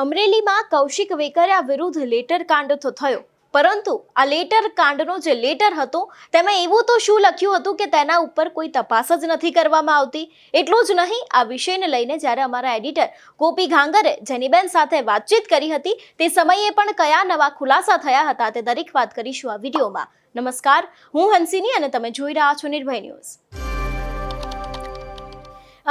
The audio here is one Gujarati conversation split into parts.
અમરેલીમાં કૌશિક વેકરિયા વિરુદ્ધ લેટર કાંડ તો થયો, પરંતુ આ લેટર કાંડનો જે લેટર હતો તેમાં એવું તો શું લખ્યું હતું કે તેના ઉપર કોઈ તપાસ જ નથી કરવામાં આવતી. એટલું જ નહીં, આ વિષયને લઈને જ્યારે અમારા એડિટર ગોપી ઘાંગરે જેનીબેન સાથે વાતચીત કરી હતી તે સમયે પણ કયા નવા ખુલાસા થયા હતા તે દરેક વાત કરીશું આ વિડીયોમાં. નમસ્કાર, હું હંસિની અને તમે જોઈ રહ્યા છો નિર્ભય ન્યૂઝ.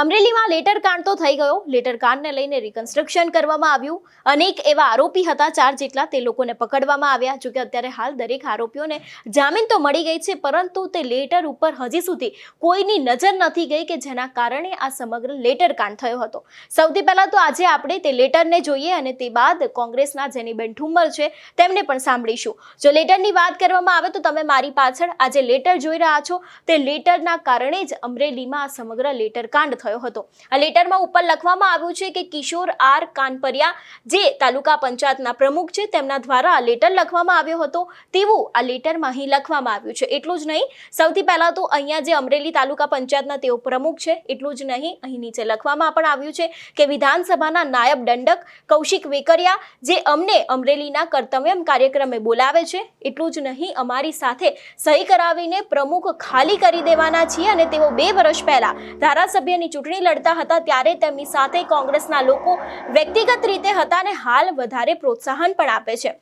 અમરેલીમાં લેટર કાંડ તો થઈ ગયો. લેટર કાંડને લઈને રિકન્સ્ટ્રક્શન કરવામાં આવ્યું. અનેક એવા આરોપી હતા, 4 જેટલા, તે લોકોને પકડવામાં આવ્યા. જોકે અત્યારે હાલ દરેક આરોપીઓને જામીન તો મળી ગઈ છે, પરંતુ તે લેટર ઉપર હજી સુધી કોઈની નજર નથી ગઈ કે જેના કારણે આ સમગ્ર લેટર કાંડ થયો હતો. સૌથી પહેલા તો આજે આપણે તે લેટરને જોઈએ અને તે બાદ કોંગ્રેસના જેનીબેન ઠુમ્મર છે તેમને પણ સાંભળીશું. જો લેટરની વાત કરવામાં આવે તો તમે મારી પાછળ આ જે લેટર જોઈ રહ્યા છો તે લેટરના કારણે જ અમરેલીમાં આ સમગ્ર લેટર કાંડ થયો હતો. આ લેટરમાં ઉપર લખવામાં આવ્યું છે કે કિશોર આર કાનપરિયા, જે તાલુકા પંચાયતના પ્રમુખ છે, તેમના દ્વારા આ લેટર લખવામાં આવ્યો હતો તેવું આ લેટરમાં અહીં લખવામાં આવ્યું છે. એટલું જ નહીં, સૌથી પહેલા તો અહીંયા જે અમરેલી તાલુકા પંચાયતના તેઓ પ્રમુખ છે, એટલું જ નહીં, અહીં નીચે લખવામાં પણ આવ્યું છે કે વિધાનસભાના નાયબ દંડક કૌશિક વેકરિયા, જે અમને અમરેલીના કર્તવ્યમ કાર્યક્રમે બોલાવે છે, એટલું જ નહીં, અમારી સાથે સહી કરાવીને પ્રમુખ ખાલી કરી દેવાના છીએ અને તેઓ 2 વર્ષ પહેલા ધારાસભ્યની ચૂંટણી લડતા હતા ત્યારે તેમની સાથે કોંગ્રેસના લોકો વ્યક્તિગત રીતે હતા અને હાલ વધારે પ્રોત્સાહન પણ આપે છે.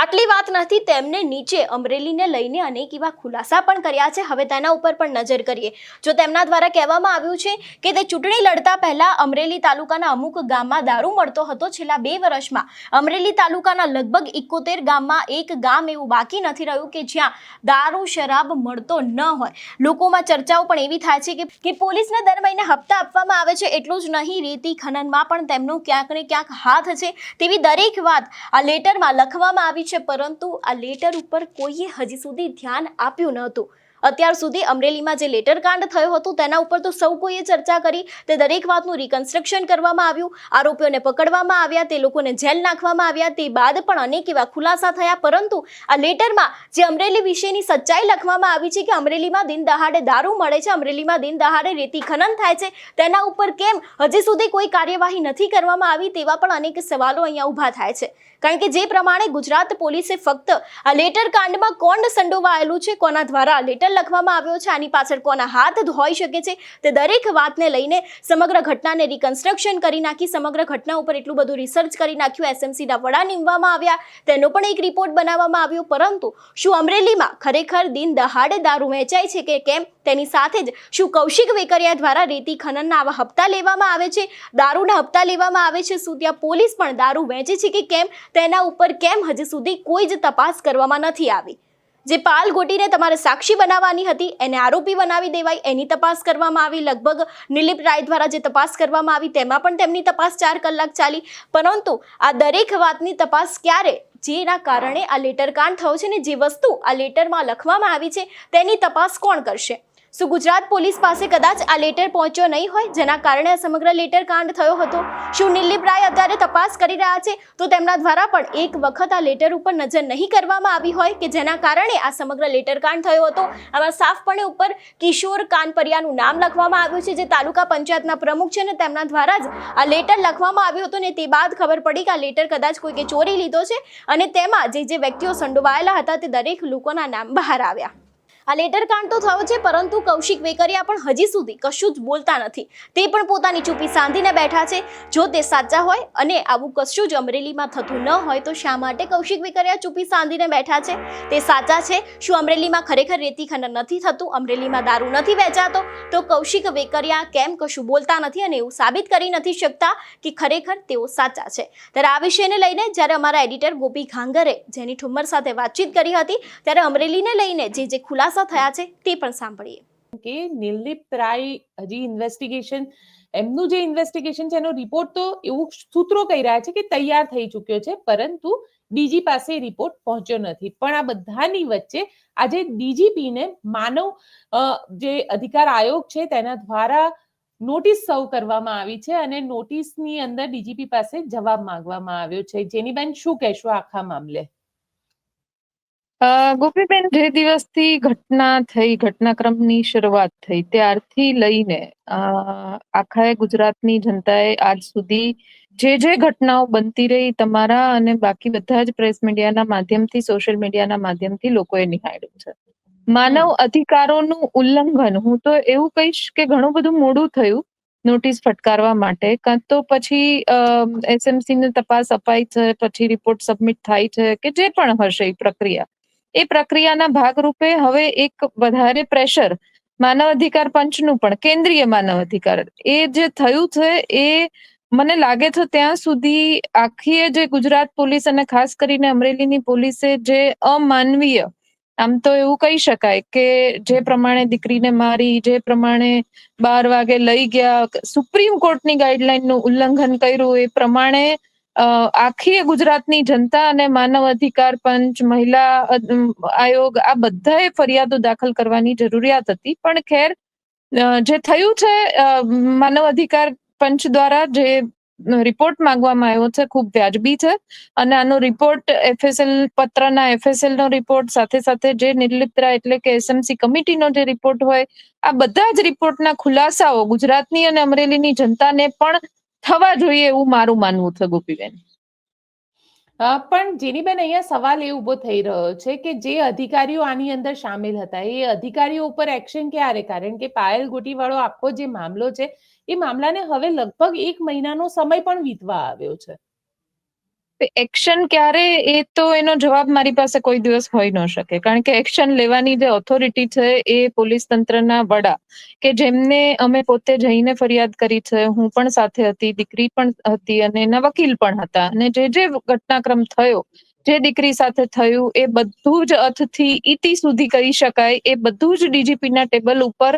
આટલી વાત નથી, તેમને નીચે અમરેલીને લઈને અનેક એવા ખુલાસા પણ કર્યા છે. હવે તેના ઉપર પણ નજર કરીએ. જો તેમના દ્વારા કહેવામાં આવ્યું છે કે તે ચૂંટણી લડતા પહેલા અમરેલી તાલુકાના અમુક ગામમાં દારૂ મળતો હતો. છેલ્લા 2 વર્ષમાં અમરેલી તાલુકાના લગભગ 71 ગામમાં એક ગામ એવું બાકી નથી રહ્યું કે જ્યાં દારૂ શરાબ મળતો ન હોય. લોકોમાં ચર્ચાઓ પણ એવી થાય છે કે પોલીસને દર મહિને હપ્તા આપવામાં આવે છે. એટલું જ નહીં, રેતી ખનનમાં પણ તેમનો ક્યાંક ને ક્યાંક હાથ છે તેવી દરેક વાત આ લેટરમાં લખવામાં આવી છે, પરંતુ આ લેટર ઉપર કોઈએ હજી સુધી ધ્યાન આપ્યું ન હતું. અત્યાર સુધી અમરેલીમાં જે લેટર કાંડ થયો હતો તેના ઉપર તો સૌ કોઈએ ચર્ચા કરી, તે દરેક વાતનું રિકન્સ્ટ્રક્શન કરવામાં આવ્યું, આરોપીઓને પકડવામાં આવ્યા, તે લોકોને જેલ નાખવામાં આવ્યા, તે બાદ પણ અનેક એવા ખુલાસા થયા. પરંતુ આ લેટરમાં જે અમરેલી વિશેની સચ્ચાઈ લખવામાં આવી છે કે અમરેલીમાં દિન દહાડે દારૂ મળે છે, અમરેલીમાં દિન દહાડે રેતી ખનન થાય છે, તેના ઉપર કેમ હજી સુધી કોઈ કાર્યવાહી નથી કરવામાં આવી, તેવા પણ અનેક સવાલો અહીંયા ઊભા થાય છે. કારણ કે જે પ્રમાણે ગુજરાત પોલીસે ફક્ત આ લેટર કાંડમાં કોણ સંડોવાયેલું છે, કોના દ્વારા લેટર લખવામાં આવ્યો છે, આની પાછળ કોના હાથ હોઈ શકે છે, તે દરેક વાતને લઈને સમગ્ર ઘટનાને રિકન્સ્ટ્રક્શન કરી નાખી. સમગ્ર ઘટના ઉપર એટલું બધું રિસર્ચ કરી નાખ્યું, એસએમસીના વડા નીમવામાં આવ્યા, તેનો પણ એક રિપોર્ટ બનાવવામાં આવ્યો. પરંતુ શું અમરેલીમાં ખરેખર દિન દહાડે દારૂ વેચાય છે કે કેમ, તેની સાથે જ શું કૌશિક વેકરિયા દ્વારા રેતી ખનનના આવા હપ્તા લેવામાં આવે છે, દારૂના હપ્તા લેવામાં આવે છે, શું ત્યાં પોલીસ પણ દારૂ વેચે છે કે કેમ, તેના ઉપર કેમ હજી સુધી કોઈ જ તપાસ કરવામાં નથી આવી. જે પાલ ગોટીને તમારે સાક્ષી બનાવવાની હતી એને આરોપી બનાવી દેવાય, એની તપાસ કરવામાં આવી. લગભગ નિલીપ રાય દ્વારા જે તપાસ કરવામાં આવી તેમાં પણ તેમની તપાસ 4 કલાક ચાલી. પરંતુ આ દરેક વાતની તપાસ ક્યારે, જેના કારણે આ લેટર કાંડ થયો છે ને જે વસ્તુ આ લેટરમાં લખવામાં આવી છે તેની તપાસ કોણ કરશે? શું ગુજરાત પોલીસ પાસે કદાચ આ લેટર પહોંચ્યો નહીં હોય જેના કારણે આ સમગ્ર લેટર કાંડ થયો હતો? શું નિલીપ રાય અત્યારે તપાસ કરી રહ્યા છે તો તેમના દ્વારા પણ એક વખત આ લેટર ઉપર નજર નહીં કરવામાં આવી હોય કે જેના કારણે આ સમગ્ર લેટર કાંડ થયો હતો? આમાં સાફપણે ઉપર કિશોર કાનપરિયાનું નામ લખવામાં આવ્યું છે, જે તાલુકા પંચાયતના પ્રમુખ છે, ને તેમના દ્વારા જ આ લેટર લખવામાં આવ્યું હતું. ને તે બાદ ખબર પડી કે આ લેટર કદાચ કોઈકે ચોરી લીધો છે અને તેમાં જે વ્યક્તિઓ સંડોવાયેલા હતા તે દરેક લોકોના નામ બહાર આવ્યા. આ લેટર કાંડ તો થયો છે, પરંતુ કૌશિક વેકરિયા પણ હજી સુધી કશું જ બોલતા નથી. તે પણ પોતાની ચૂપી સાંધીને બેઠા છે. જો તે સાચા હોય અને આવું કશું જ અમરેલીમાં થતું ન હોય તો શા માટે કૌશિક વેકરિયા ચૂપી સાંધીને બેઠા છે? તે સાચા છે? શું અમરેલીમાં ખરેખર રેતી ખનન નથી થતું, અમરેલીમાં દારૂ નથી વેચાતો, તો કૌશિક વેકરિયા કેમ કશું બોલતા નથી અને એવું સાબિત કરી નથી શકતા કે ખરેખર તેઓ સાચા છે? ત્યારે આ વિષયને લઈને જ્યારે અમારા એડિટર ગોપી ઘાંગરે જેની ઠુમ્મર સાથે વાતચીત કરી હતી ત્યારે અમરેલીને લઈને જે ખુલાસા થયા છે તે પણ સાંભળીએ. કે નિલીપ રાય હજી ઇન્વેસ્ટિગેશન, એમનું જે ઇન્વેસ્ટિગેશન છે એનો રિપોર્ટ તો એવું સૂત્રો કહી રહ્યા છે કે તૈયાર થઈ ચૂક્યો છે, પરંતુ ડીજી પાસે રિપોર્ટ પહોંચ્યો નથી. પણ આ બધાની વચ્ચે આજે ડીજીપીને માનવ જે અધિકાર આયોગ છે તેના દ્વારા નોટિસ સર્વ કરવામાં આવી છે અને નોટિસની અંદર ડીજીપી પાસે જવાબ માંગવામાં આવ્યો છે. જેનીબેન, શું કહેશો આખા મામલે? ગોપીબેન, જે દિવસથી ઘટના થઈ, ઘટનાક્રમની શરૂઆત થઈ ત્યારથી લઈને આખા ગુજરાતની જનતાએ આજ સુધી જે ઘટનાઓ બનતી રહી, તમારા અને બાકી બધા જ પ્રેસ મીડિયાના માધ્યમથી, સોશિયલ મીડિયાના માધ્યમથી લોકોએ નિહાળ્યું છે. માનવ અધિકારોનું ઉલ્લંઘન, હું તો એવું કહીશ કે ઘણું બધું મોડું થયું નોટિસ ફટકારવા માટે, કાં તો પછી એસએમસી ને તપાસ અપાઈ છે, પછી રિપોર્ટ સબમિટ થાય છે, કે જે પણ હશે એ પ્રક્રિયાના ભાગરૂપે હવે એક વધારે પ્રેશર માનવ અધિકાર પંચનું પણ, કેન્દ્રીય માનવ અધિકાર, એ જે થયું છે એ મને લાગે છે ત્યાં સુધી આખી જે ગુજરાત પોલીસ અને ખાસ કરીને અમરેલીની પોલીસે જે અમાનવીય, આમ તો એવું કહી શકાય કે જે પ્રમાણે દીકરીને મારી, જે પ્રમાણે 12 વાગે લઈ ગયા, સુપ્રીમ કોર્ટની ગાઈડલાઈનનું ઉલ્લંઘન કર્યું, એ પ્રમાણે આખી ગુજરાતની જનતા અને માનવ અધિકાર પંચ, મહિલા આયોગ, આ બધાએ ફરિયાદો દાખલ કરવાની જરૂરિયાત હતી. પણ ખેર, જે થયું છે, માનવ અધિકાર પંચ દ્વારા જે રિપોર્ટ માંગવામાં આવ્યો છે ખૂબ વ્યાજબી છે, અને આનો રિપોર્ટ એફએસએલ પત્રના એફએસએલ નો રિપોર્ટ, સાથે સાથે જે નિર્લિપ્તરા એટલે કે એસએમસી કમિટીનો જે રિપોર્ટ હોય, આ બધા જ રિપોર્ટના ખુલાસાઓ ગુજરાતની અને અમરેલીની જનતાને પણ થવા જોઈએ એવું મારું માનવું છે, ગોપીબેન. પણ જેનીબેન, અહીંયા સવાલ એ ઉભો થઈ રહ્યો છે કે જે અધિકારીઓ આની અંદર સામેલ હતા એ અધિકારીઓ ઉપર એક્શન ક્યારે? કારણ કે પાયલ ગોટીવાળો આખો જે મામલો છે એ મામલાને હવે લગભગ 1 મહિનાનો સમય પણ વીતવા આવ્યો છે. એક્શન ક્યારે, એ તો એનો જવાબ મારી પાસે કોઈ દિવસ હોઈ ન શકે, કારણ કે એક્શન લેવાની જે ઓથોરિટી છે એ પોલીસ તંત્રના વડા, કે જેમને અમે પોતે જઈને ફરિયાદ કરી છે, હું પણ સાથે હતી, દીકરી પણ હતી અને એના વકીલ પણ હતા, અને જે ઘટનાક્રમ થયો, જે દીકરી સાથે થયું, એ બધું જ અથથી ઈટી સુધી કહી શકાય, એ બધું જ ડીજીપીના ટેબલ ઉપર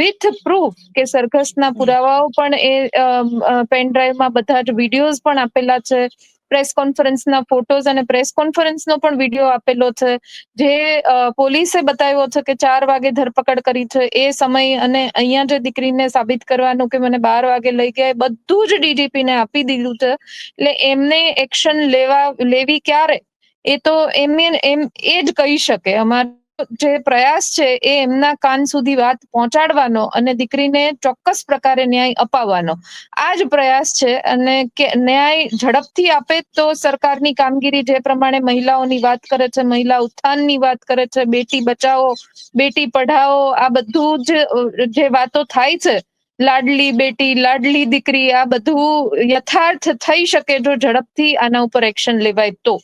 વિથ પ્રૂફ, કે સરઘસના પુરાવાઓ પણ એ પેનડ્રાઈવમાં બધા જ વિડીયોઝ પણ આપેલા છે, પ્રેસ કોન્ફરન્સના ફોટોઝ અને પ્રેસ કોન્ફરન્સનો પણ વિડીયો આપેલો છે, જે પોલીસે બતાવ્યો છે કે 4 વાગે ધરપકડ કરી છે એ સમય, અને અહીંયા જે દીકરીને સાબિત કરવાનું કે મને 12 વાગે લઈ ગયા, એ બધું જ ડીજીપીને આપી દીધું છે. એટલે એમને એક્શન લેવી ક્યારે, એ તો એમ એ જ કહી શકે. અમારો જે પ્રયાસ છે એ એમના કાન સુધી વાત પહોંચાડવાનો અને દીકરીને ચોક્કસ પ્રકારે ન્યાય અપાવવાનો આ જ પ્રયાસ છે. અને ન્યાય ઝડપથી આપે તો સરકારની કામગીરી જે પ્રમાણે મહિલાઓની વાત કરે છે, મહિલા ઉત્થાનની વાત કરે છે, બેટી બચાવો, બેટી પઢાઓ, આ બધું જ જે વાતો થાય છે, લાડલી બેટી, લાડલી દીકરી, આ બધું યથાર્થ થઈ શકે જો ઝડપથી આના ઉપર એક્શન લેવાય તો.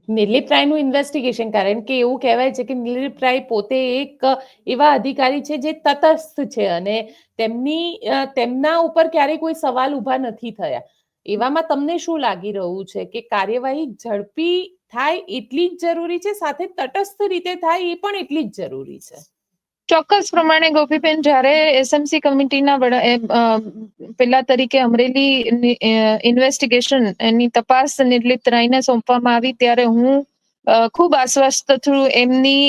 નિર્લિપ્ત રાયનું ઇન્વેસ્ટિગેશન, કારણ કે એવું કહેવાય છે કે નિર્લિપ્ત રાય પોતે એક એવા અધિકારી છે જે તટસ્થ છે અને તેમના ઉપર ક્યારેય કોઈ સવાલ ઊભા નથી થયા. એવામાં તમને શું લાગી રહ્યું છે કે કાર્યવાહી ઝડપી થાય એટલી જ જરૂરી છે, સાથે તટસ્થ રીતે થાય એ પણ એટલી જ જરૂરી છે? ચોક્કસ પ્રમાણે ગોપીબેન, જ્યારે એસએમસી કમિટીના પેલા તરીકે અમરેલી ઇન્વેસ્ટિગેશન, એની તપાસ નિર્લિપ્ત રાયને સોંપવામાં આવી, ત્યારે હું ખૂબ આશ્વસ્ત છું એમની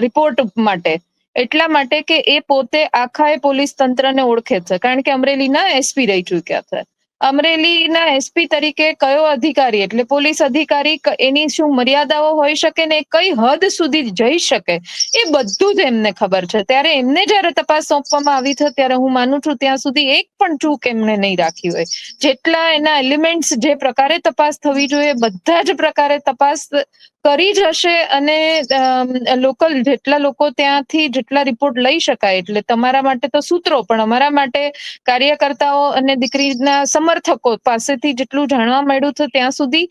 રિપોર્ટ માટે, એટલા માટે કે એ પોતે આખા પોલીસ તંત્રને ઓળખે છે, કારણ કે અમરેલીના એસપી રહી ચૂક્યા છે. અમરેલીના એસપી તરીકે કયો અધિકારી, એટલે પોલીસ અધિકારી, એની શું મર્યાદાઓ હોઈ શકે ને કઈ હદ સુધી જઈ શકે, એ બધું જ એમને ખબર છે. ત્યારે એમને જયારે તપાસ સોંપવામાં આવી છે, ત્યારે હું માનું છું ત્યાં સુધી એક પણ ચૂક એમને નહીં રાખી હોય. જેટલા એના એલિમેન્ટ્સ, જે પ્રકારે તપાસ થવી જોઈએ, બધા જ પ્રકારે તપાસ કરી જ હશે. અને લોકલ જેટલા લોકો ત્યાંથી જેટલા રિપોર્ટ લઈ શકાય, એટલે તમારા માટે તો સૂત્રો, પણ અમારા માટે કાર્યકર્તાઓ અને દીકરીના સમર્થકો પાસેથી જેટલું જાણવા મળ્યું છે ત્યાં સુધી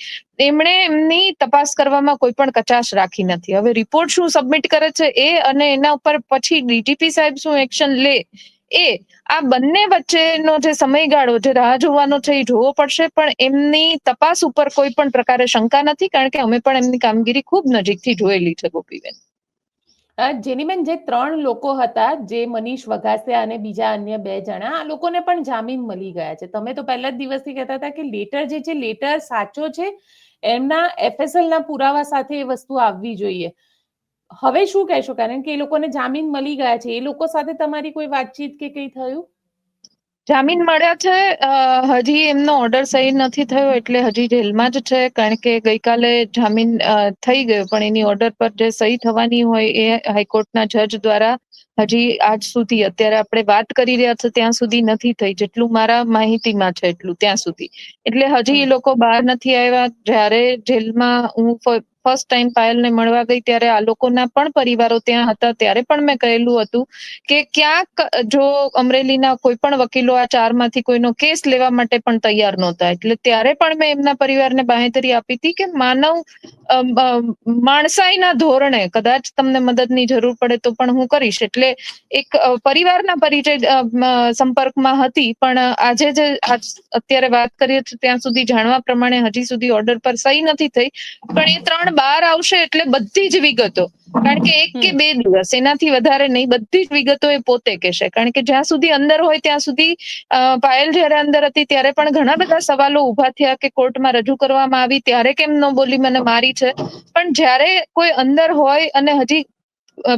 એમણે એમની તપાસ કરવામાં કોઈ પણ કચાશ રાખી નથી. હવે રિપોર્ટ શું સબમિટ કરે છે એ, અને એના ઉપર પછી ડીજીપી સાહેબ શું એક્શન લે, આ બંને વચ્ચેનો જે સમયગાળો, જે રાહ જોવાનો છે, એ જોવો પડશે. પણ એમની તપાસ ઉપર કોઈ પણ પ્રકારે શંકા નથી, કારણ કે અમે પણ એમની કામગીરી ખૂબ નજીકથી જોયેલી છે, ગોપીબેન. જેનીબેન, જે 3 લોકો હતા, જે મનીષ વઘાસિયા અને બીજા અન્ય 2 જણા, આ લોકોને પણ જામીન મળી ગયા છે. તમે તો પહેલા જ દિવસથી કહેતા હતા કે લેટર જે છે, લેટર સાચો છે, એમના એફએસએલ ના પુરાવા સાથે એ વસ્તુ આવવી જોઈએ. હવે શું કહેશો? કારણ કે એ લોકોને જામીન મળી ગયા છે, એ લોકો સાથે તમારી કોઈ વાતચીત કે કંઈ થયું? જામીન મળ્યા છે. હજી એમનો ઓર્ડર સહી નથી થયો એટલે હજી જેલમાં જ છે, કારણ કે ગઈકાલે જામીન થઈ ગયો, પણ એની ઓર્ડર પર જે સહી થવાની હોય એ હાઈકોર્ટના જજ દ્વારા હજી આજ સુધી, અત્યારે આપણે વાત કરી રહ્યા છે ત્યાં સુધી નથી થઈ, જેટલું મારા માહિતીમાં છે એટલું ત્યાં સુધી. એટલે હજી એ લોકો બહાર નથી આવ્યા. જ્યારે જેલમાં હું ફર્સ્ટ ટાઈમ પાયલને મળવા ગઈ ત્યારે આ લોકોના પણ પરિવારો ત્યાં હતા, ત્યારે પણ મેં કહેલું હતું કે ક્યાંક જો અમરેલીના કોઈ પણ વકીલો આ 4 માંથી કોઈનો કેસ લેવા માટે પણ તૈયાર નહોતા, એટલે ત્યારે પણ મેં એમના પરિવારને બાંહેધરી આપી હતી કે માણસાઈના ધોરણે કદાચ તમને મદદની જરૂર પડે તો પણ હું કરીશ. એટલે એક પરિવારના પરિચય સંપર્કમાં હતી, પણ આજે જે અત્યારે વાત કરીએ છીએ ત્યાં સુધી જાણવા પ્રમાણે હજી સુધી ઓર્ડર પર સહી નથી થઈ, પણ એ 3 બહાર આવશે એટલે બધી જ વિગતો, કારણ કે 1 કે 2 દિવસ, એનાથી વધારે નહીં, બધી જ વિગતો એ પોતે કહેશે. કારણ કે જ્યાં સુધી અંદર હોય ત્યાં સુધી પાયલ જયારે અંદર હતી ત્યારે પણ ઘણા બધા સવાલો ઉભા થયા કે કોર્ટમાં રજૂ કરવામાં આવી ત્યારે કેમ ન બોલી, મને મારી છે. પણ જ્યારે કોઈ અંદર હોય અને હજી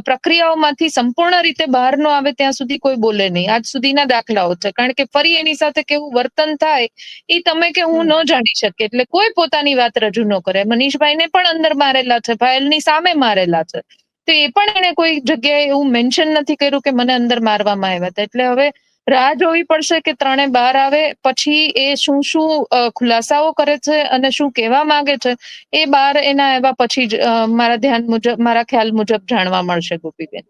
પ્રક્રિયાઓમાંથી સંપૂર્ણ રીતે બહાર ન આવે ત્યાં સુધી કોઈ બોલે નહીં. આજ સુધીના દાખલાઓ છે, કારણ કે ફરી એની સાથે કેવું વર્તન થાય એ તમે કે હું ન જાણી શકે, એટલે કોઈ પોતાની વાત રજૂ ન કરે. મનીષભાઈને પણ અંદર મારેલા છે, પાયલની સામે મારેલા છે, તો એ પણ એને કોઈ જગ્યાએ એવું મેન્શન નથી કર્યું કે મને અંદર મારવામાં આવ્યા હતા. એટલે હવે રાહ જોવી પડશે કે 3 બહાર આવે પછી એ શું ખુલાસાઓ કરે છે અને શું કહેવા માંગે છે, એ બહાર એના આવ્યા પછી જ મારા ખ્યાલ મુજબ જાણવા મળશે. ગોપીબેન,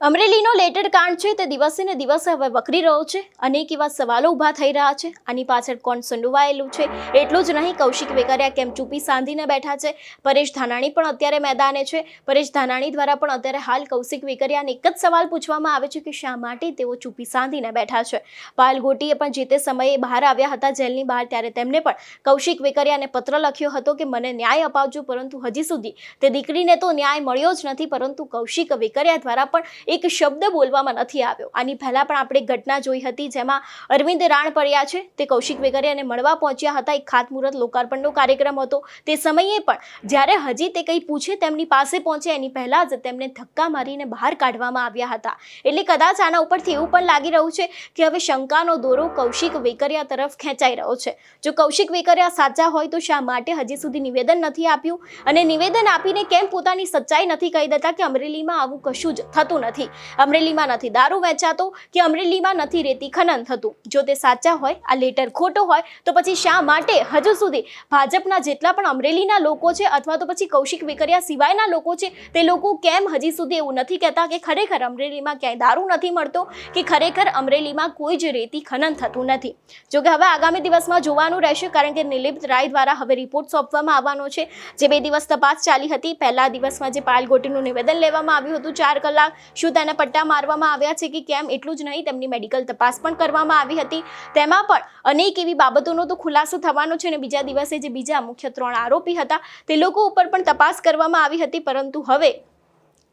અમરેલીનો લેટર કાંડ છે તે દિવસે ને દિવસે હવે વકરી રહ્યો છે. અનેક એવા સવાલો ઊભા થઈ રહ્યા છે. આની પાછળ કોણ સંડોવાયેલું છે? એટલું જ નહીં, કૌશિક વેકરિયા કેમ ચૂપી સાંધીને બેઠા છે? પરેશ ધાનાણી પણ અત્યારે મેદાને છે. પરેશ ધાનાણી દ્વારા પણ અત્યારે હાલ કૌશિક વેકરિયાને એક જ સવાલ પૂછવામાં આવે છે કે શા માટે તેઓ ચૂપી સાંધીને બેઠા છે? પાયલ ગોટીએ પણ જે તે સમયે બહાર આવ્યા હતા જેલની બહાર, ત્યારે તેમને પણ કૌશિક વેકરિયાને પત્ર લખ્યો હતો કે મને ન્યાય અપાવજો, પરંતુ હજી સુધી તે દીકરીને તો ન્યાય મળ્યો જ નથી. પરંતુ કૌશિક વેકરિયા દ્વારા પણ એક શબ્દ બોલવામાં નથી આવ્યો. આની પહેલા પણ આપણે ઘટના જોઈ હતી જેમાં અરવિંદ રાણપરિયા છે તે કૌશિક વેકરિયાને મળવા પહોંચ્યા હતા. એક ખાતમુહૂર્ત લોકાર્પણનો કાર્યક્રમ હતો. તે સમયે પણ જ્યારે હજી તે કંઈ પૂછે તેમની પાસે પહોંચે એની પહેલા જ તેમને ધક્કા મારીને બહાર કાઢવામાં આવ્યા હતા. એટલે કદાચ આના ઉપરથી એવું પણ લાગી રહ્યું છે કે હવે શંકાનો દોરો કૌશિક વેકરિયા તરફ ખેંચાઈ રહ્યો છે. જો કૌશિક વેકરિયા સાચા હોય તો શા માટે હજી સુધી નિવેદન નથી આપ્યું, અને નિવેદન આપીને કેમ પોતાની સચ્ચાઈ નથી કહી દેતા કે અમરેલીમાં આવું કશું જ થતું નથી, અમરેલીમાં નથી દારૂ વેચાતો કે અમરેલીમાં નથી રેતી ખનન થતું? જો તે સાચા હોય, આ લેટર ખોટો હોય, તો પછી શા માટે હજુ સુધી ભાજપના જેટલા પણ અમરેલીના લોકો છે અથવા તો પછી કૌશિક વેકરિયા સિવાયના લોકો છે તે લોકો કેમ હજી સુધી એવું નથી કહેતા કે ખરેખર અમરેલીમાં ક્યાંય દારૂ નથી મળતો કે ખરેખર અમરેલીમાં કોઈ જ રેતી ખનન થતું નથી? જો કે હવે આગામી દિવસમાં જોવાનું રહેશે, કારણ કે નિલિપ્ત રાય દ્વારા હવે રિપોર્ટ સોંપવામાં આવવાનો છે. જે 2 દિવસ તપાસ ચાલી હતી, પહેલા દિવસમાં જે પાયલ ગોટીનું નિવેદન લેવામાં આવ્યું હતું 4 કલાક, શું તેને પટ્ટા મારવામાં આવ્યા છે કે કેમ, એટલું જ નહીં તેમની મેડિકલ તપાસ પણ કરવામાં આવી હતી. તેમાં પણ અનેક એવી બાબતોનો તો ખુલાસો થવાનો છે. અને બીજા દિવસે જે બીજા મુખ્ય 3 આરોપી હતા તે લોકો ઉપર પણ તપાસ કરવામાં આવી હતી. પરંતુ હવે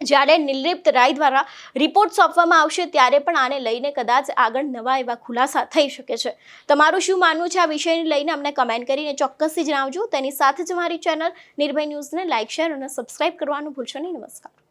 જ્યારે નિલિપ્ત રાય દ્વારા રિપોર્ટ સોંપવામાં આવશે ત્યારે પણ આને લઈને કદાચ આગળ નવા એવા ખુલાસા થઈ શકે છે. તમારું શું માનવું છે આ વિષયને લઈને અમને કમેન્ટ કરીને ચોક્કસથી જણાવજો. તેની સાથે જ મારી ચેનલ નિર્ભય ન્યૂઝને લાઇક, શેર અને સબસ્ક્રાઇબ કરવાનું ભૂલશો નહીં. નમસ્કાર.